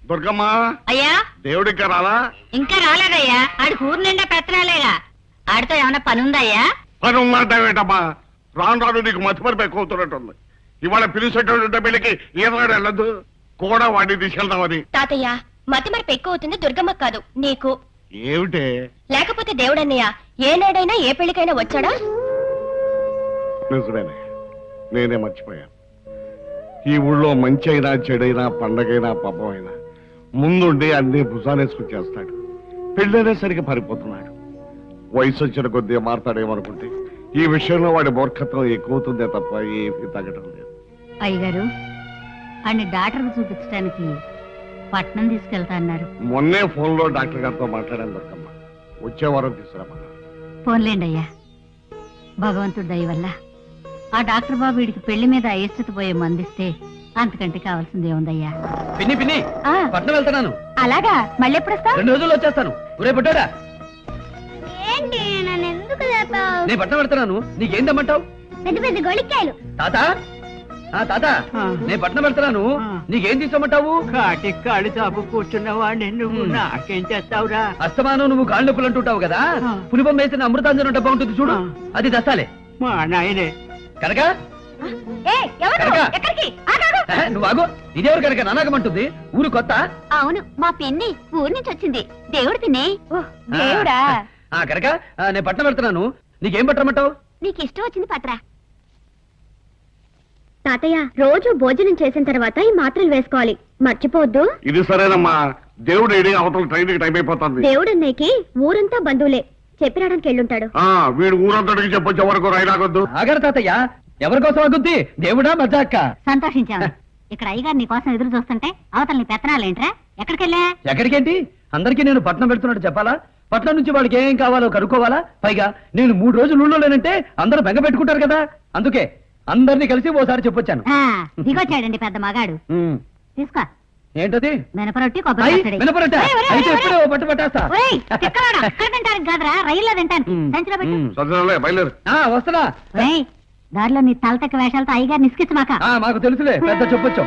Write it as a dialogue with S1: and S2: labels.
S1: దుర్గమ్మా
S2: అయ్యా
S1: దేవుడికి రాలా?
S2: ఇంకా రాలేదయ్యా. ఆడి ఊరు నిండా పెత్తనాలేగా. ఆడితో ఏమన్నా పని ఉందయ్యా?
S1: పని ఉందంటావేటమ్మా? రాను రాను నీకు మతిమరుపు ఎక్కువ అవుతున్నట్టుంది. ఇవాళ పిలిచేటువంటి పెళ్లికి ఈనాడు వెళ్ళదు కూడా వాడిని తీసుకెళ్తామని.
S3: తాతయ్య మతిమరుపు ఎక్కువ అవుతుంది దుర్గమ్మ కాదు నీకు.
S1: ఏమిటే?
S3: లేకపోతే దేవుడన్నయ్య ఏనాడైనా ఏ పెళ్లికైనా వచ్చాడా?
S1: నిజమేనే, నేనే మర్చిపోయాను. ఈ ఊళ్ళో మంచి అయినా చెడైనా పండగైనా పాపమైనా ముందుండి అన్ని భుజానేసుకుని చేస్తాడు. పెళ్ళనేసరికి పారిపోతున్నాడు. వయసు వచ్చిన కొద్దీ మారతాడేమనుకుంటే ఈ విషయంలో వాడి మూర్ఖత్వం ఎక్కువవుతుందే తప్ప ఏమీ తగ్గడం లేదు.
S2: అయ్యగారు అన్ని డాక్టర్కి చూపించడానికి పట్నం తీసుకెళ్తా అన్నారు.
S1: మొన్నే ఫోన్ లో డాక్టర్ గారితో మాట్లాడాను దొరకమ్మ. వచ్చే వారం తీసుకురామన్నారు.
S2: ఫోన్లేండి అయ్యా. భగవంతుడి దయ వల్ల ఆ డాక్టర్ బాబు వీడికి పెళ్లి మీద అయిష్టత పోయే మందిస్తే అంతకంటే కావాల్సింది ఏముందయ్యా.
S4: పిన్ని పిన్ని పట్నం వెళ్తున్నాను.
S2: అలాగా? మళ్ళీ ఎప్పుడు వస్తావు?
S4: 2 రోజుల్లో వచ్చేస్తాను. ఊరే పట్టారా?
S3: ఏంటి నన్ను ఎందుకు
S4: నేను పట్నం వెళ్తున్నాను. నీకేం తెమ్మంటావు?
S3: పెద్ద పెద్ద గొళిక్కాయలు.
S4: తాత తాత నేను పట్నం వెళ్తున్నాను. నీకేం తీసుకోమంటావు?
S5: కాటి కాళ్ళు చాపు కూర్చున్న వాడిని నువ్వు నాకేం చేస్తావురా?
S4: అస్తమానం నువ్వు కాళ్ళు నొప్పులు అంటుంటావు కదా. పులిపం వేసిన అమృతాంజనం డబ్బా ఉంటుంది చూడు, అది దస్తాలే.
S5: మా నాయనే
S4: కనుక
S3: ఎక్కడికి?
S4: నువ్వు ఆగు. ఇదేవరు కనుక నానాగమంటుంది. ఊరు కొత్త?
S3: అవును మా పిన్ని ఊరి నుంచి వచ్చింది. దేవుడు పిన్ని. దేవుడా?
S4: కనుక నేను పట్నం వెళ్తున్నాను. నీకేం పట్టమంటావు?
S3: నీకు ఇష్టం వచ్చింది పత్ర. తాతయ్య రోజు భోజనం చేసిన తర్వాత ఈ మాత్రలు వేసుకోవాలి, మర్చిపోవద్దు.
S1: ఇది సరేనమ్మా. దేవుడు ఏడి అవతల ట్రైన్కి టైం అయిపోతుంది.
S3: దేవుడు అన్నయ్యకి ఊరంతా బంధువులే, చెప్పి రావడానికి వెళ్ళుంటాడు.
S1: వీడు ఊరంతటికి చెప్పొచ్చే వరకు రైలాగొద్దు.
S4: ఆగారు తాతయ్య. ఎవరి కోసం ఆగుద్ది? దేవుడా మజాక్క?
S2: సంతోషించాను. ఇక్కడ అయ్యగారు నీ కోసం ఎదురు చూస్తుంటే అవతల నీ పెత్తనాలేంట్రా? ఎక్కడికెళ్ళా?
S4: ఎక్కడికేంటి? అందరికీ నేను పట్నం పెడుతున్నట్టు చెప్పాలా? పట్నం నుంచి వాళ్ళకి ఏం కావాలో కనుక్కోవాలా? పైగా నేను 3 రోజులు ఊళ్ళో లేనంటే అందరూ బెంగ పెట్టుకుంటారు కదా. అందుకే అందరినీ కలిసి ఓసారి చెప్పొచ్చాను.
S2: దిగొచ్చాడండి పెద్ద మగాడు. తీసుకో.
S4: ఏంటది?
S2: మినపరొట్టి కొబ్బరి పచ్చడి.
S4: మినపరొట్టె? అయితే ఎప్పుడో పట్టు పట్టేస్తా.
S2: అక్కడ తింటానికి కాదురా, రైల్లో తింటాను. సంచిలో పెట్టు.
S1: సరేలే, బయలుదేరు.
S4: వస్తున్నా.
S2: దారిలో నీ తలతక్క వేషాలతో అయ్యగారు నిస్కించమాక.
S4: మాకు తెలుసులే, పెద్ద చెప్పొచ్చు.